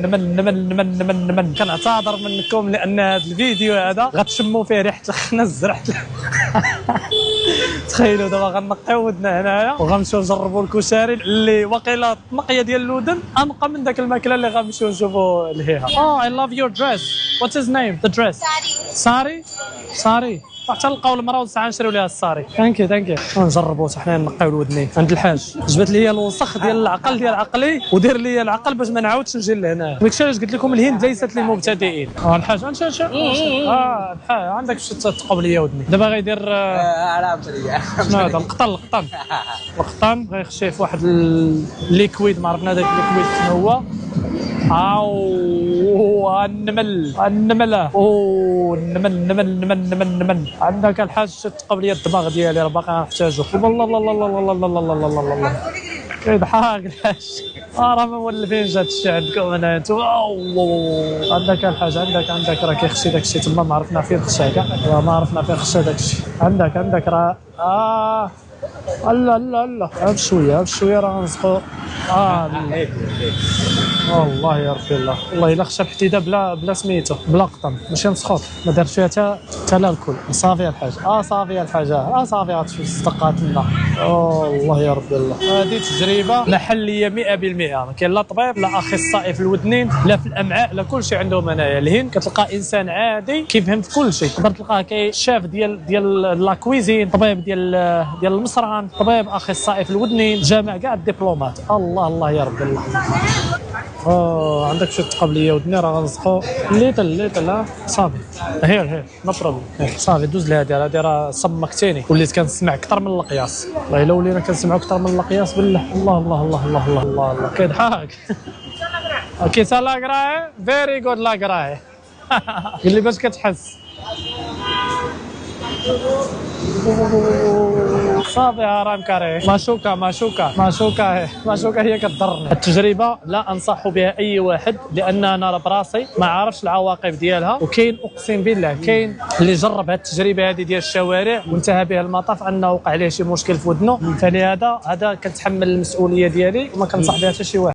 النمل. كنعتذر منكم لان هذا الفيديو هذا غتشموا فيه ريحه الخنز، ريحه تخيلوا دابا غنقيو ودنا هنايا وغنمشيو نجربوا الكشري اللي واقيلا الطنقيه ديال اللودن انقى من داك الماكله اللي غنمشيو نشوفوا لهيها. I love your dress. What's his name? The dress. ساري. حتى نلقاو المراه وساعه نشريو ليها الصاري. ثانك يو. نجربوا حتى حنا نقيو الودنين عند الحاج. جبت لي الوسخ ديال العقل ديال عقلي ودير لي العقل باش ما نعاودش نجي لهنا. داكشي علاش قلت لكم الهند ليست للمبتدئين. الحاج نمشي. الحاج عندك شي تقوم ليا ودني. دابا غيدير شنو هذا القطن غيخشيه في واحد الليكويد، ما عرفنا داك الليكويد شنو هو. النمل عندك الحاج تقبل لي الدماغ ديالي راه باقي غنحتاجو. الله كيضحك الحاج. راه مولفين جات الشيء عندكم هنا انتم. عندك الحاج عندك راه كيخشي داكشي تما، ما عرفنا فين خشى كاع، ما عرفنا فين خشى داكشي. عندك راه لا بشويه راه غنسقو. والله يا ربي الله الا خشى بحديده بلا سميتو بلا قطن ماشي مسخوط، ما دارش فيها حتى لا الكل. صافي الحاج صافي الحاج صافي غتشوف الصدقات لنا. الله يا ربي الله. هذه تجربه محليه 100%. ما كاين لا طبيب لا اخصائي في الودنين لا في الامعاء لا كل شيء عندهم هنايا. الهند كتلقى انسان عادي كيفهم في كل شيء، تقدر تلقاه شاف ديال لا كويزين، طبيب ديال المصران، طبيب اخصائي في الودنين، جامع كاع الدبلومات. الله يا ربي الله. عندك شي تقبليه ودني راه غنسقو ليتل صافي. هير نو بروبليم. صافي دوز لهادي، هادي راه صمكتيني، وليت كنسمع اكثر من القياس. والله الا ولينا كنسمعوا اكثر من القياس بالله. الله كيضحك. اوكي لاغراي فيري جود لاغراي. قال لي باش كتحس. صافي راه مكاري. ماشوكا هي كتضرني. التجربه لا انصح بها اي واحد، لان انا راه براسي ما عارفش العواقب ديالها، وكاين اقسم بالله كاين اللي جرب هذه التجربه هذه ديال الشوارع وانتهى به المطاف انه وقع عليه شي مشكل في ودنه. فلهذا كنتحمل المسؤوليه ديالي وما كنصح بها حتى شي واحد.